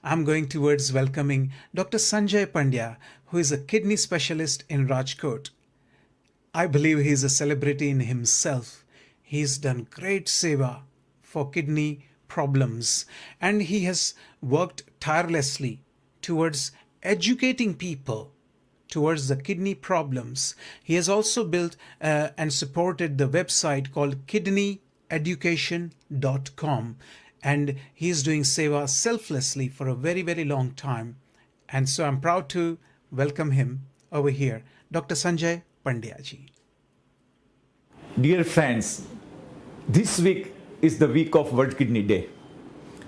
I'm going towards welcoming Dr. Sanjay Pandya, who is a kidney specialist in Rajkot. I believe he is a celebrity in himself. He's done great seva for kidney problems and he has worked tirelessly towards educating people towards the kidney problems. He has also built and supported the website called kidneyeducation.com, and he is doing seva selflessly for a very, very long time. And so I'm proud to welcome him over here, Dr. Sanjay Pandya ji. Dear friends, this week is the week of World Kidney Day,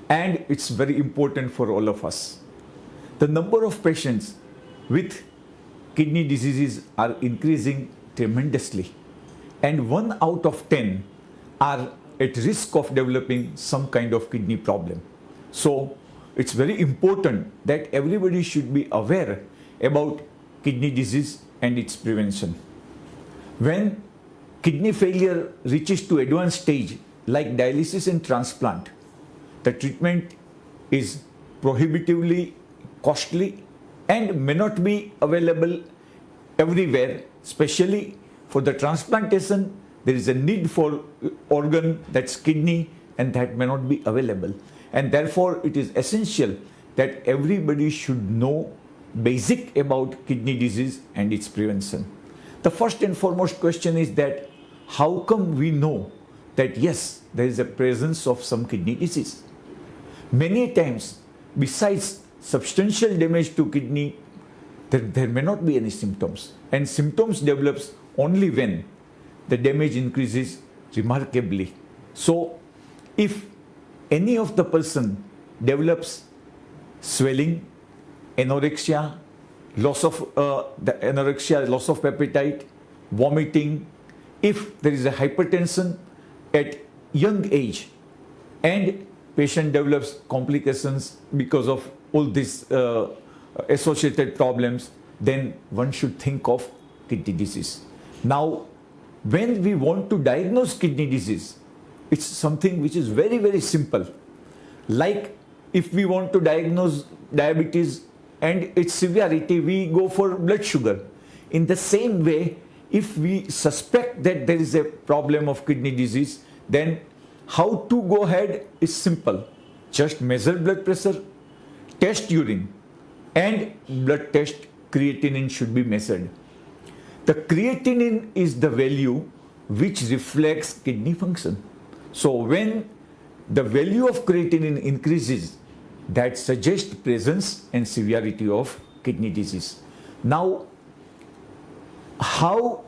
and it's very important for all of us. The number of patients with kidney diseases are increasing tremendously, and 1 out of 10 are at risk of developing some kind of kidney problem. So it's very important that everybody should be aware about kidney disease and its prevention. When kidney failure reaches to advanced stage like dialysis and transplant, the treatment is prohibitively costly and may not be available everywhere. Especially for the transplantation, there is a need for organ, that's kidney, and that may not be available. And therefore, it is essential that everybody should know basic about kidney disease and its prevention. The first and foremost question is that how come we know that yes, there is a presence of some kidney disease? Many times, besides substantial damage to kidney, there may not be any symptoms, and symptoms develops only when the damage increases remarkably. So if any of the person develops swelling, anorexia, loss of loss of appetite, vomiting, if there is a hypertension at young age and patient develops complications because of all these associated problems, then one should think of kidney disease. Now, when we want to diagnose kidney disease, it's something which is very, very simple. Like if we want to diagnose diabetes and its severity, we go for blood sugar. In the same way, if we suspect that there is a problem of kidney disease, then how to go ahead is simple. Just measure blood pressure, test urine, and blood test creatinine should be measured. The creatinine is the value which reflects kidney function. So when the value of creatinine increases, that suggests presence and severity of kidney disease. Now, how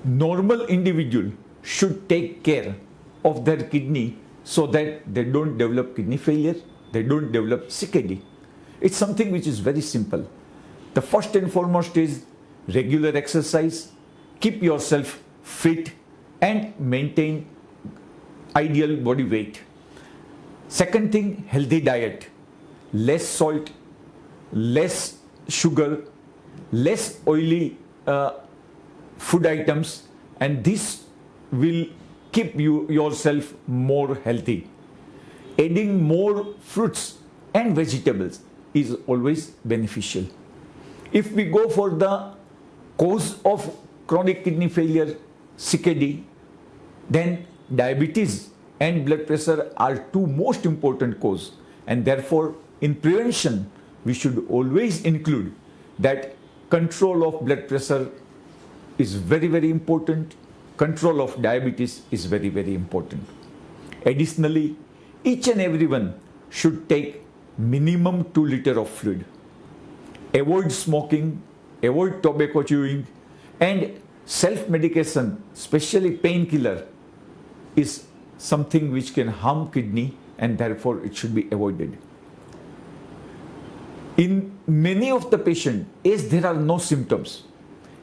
normal individual should take care of their kidney so that they don't develop kidney failure, they don't develop CKD? It's something which is very simple. The first and foremost is regular exercise, keep yourself fit and maintain ideal body weight. Second thing, healthy diet, less salt, less sugar, less oily food items, and this will keep yourself more healthy. Adding more fruits and vegetables is always beneficial. If we go for the cause of chronic kidney failure, CKD, then diabetes and blood pressure are two most important causes, and therefore in prevention we should always include that control of blood pressure is very, very important. Control of diabetes is very, very important. Additionally, each and everyone should take minimum 2 liters of fluid. Avoid smoking, avoid tobacco chewing, and self-medication, especially painkiller, is something which can harm kidney, and therefore it should be avoided. In many of the patients, as there are no symptoms,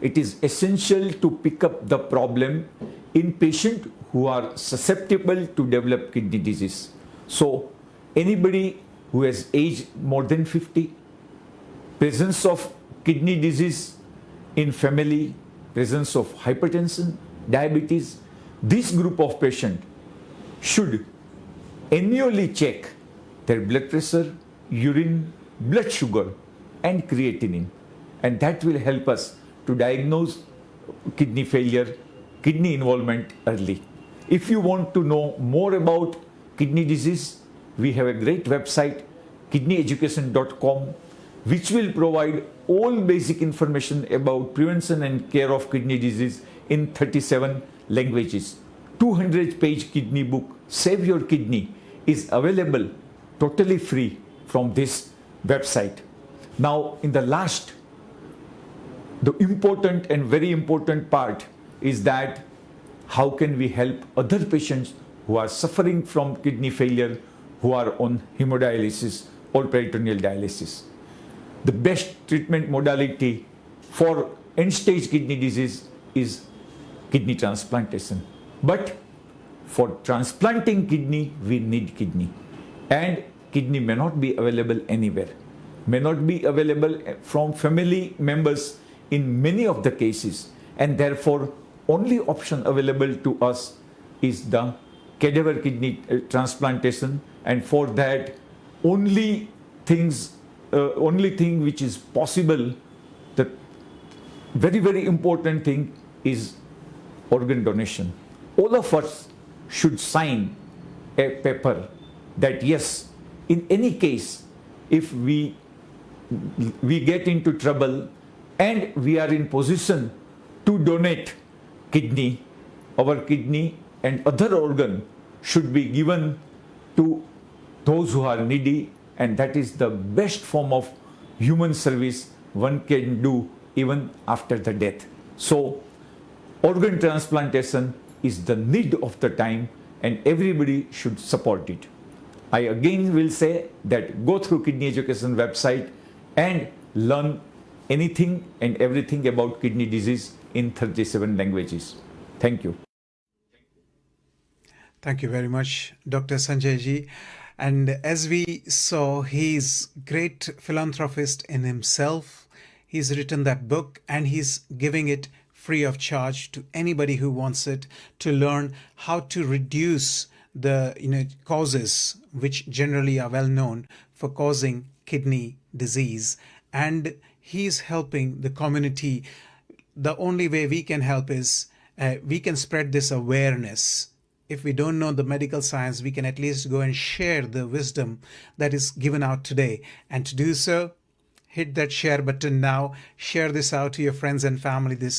it is essential to pick up the problem in patients who are susceptible to develop kidney disease. So anybody who has aged more than 50, presence of kidney disease in family, presence of hypertension, diabetes, this group of patients should annually check their blood pressure, urine, blood sugar, and creatinine. And that will help us to diagnose kidney failure, kidney involvement early. If you want to know more about kidney disease, we have a great website, kidneyeducation.com, which will provide all basic information about prevention and care of kidney disease in 37 languages. 200-page kidney book, Save Your Kidney, is available totally free from this website. Now, in the last, the important and very important part is that how can we help other patients who are suffering from kidney failure, who are on hemodialysis or peritoneal dialysis. The best treatment modality for end-stage kidney disease is kidney transplantation. But for transplanting kidney, we need kidney. And kidney may not be available anywhere, may not be available from family members in many of the cases. And therefore, only option available to us is the cadaver kidney transplantation. And for that, only thing which is possible, the very, very important thing is organ donation. All of us should sign a paper that yes, in any case, if we get into trouble and we are in position to donate kidney, our kidney and other organ should be given to those who are needy, and that is the best form of human service one can do even after the death. So organ transplantation is the need of the time and everybody should support it. I again will say that go through Kidney Education website and learn anything and everything about kidney disease in 37 languages. Thank you. Thank you very much, Dr. Sanjay ji. And as we saw, he's great philanthropist in himself. He's written that book and he's giving it free of charge to anybody who wants it, to learn how to reduce the causes which generally are well known for causing kidney disease. And he's helping the community. The only way we can help is we can spread this awareness. If we don't know the medical science, we can at least go and share the wisdom that is given out today. And to do so, hit that share button now. Share this out to your friends and family. This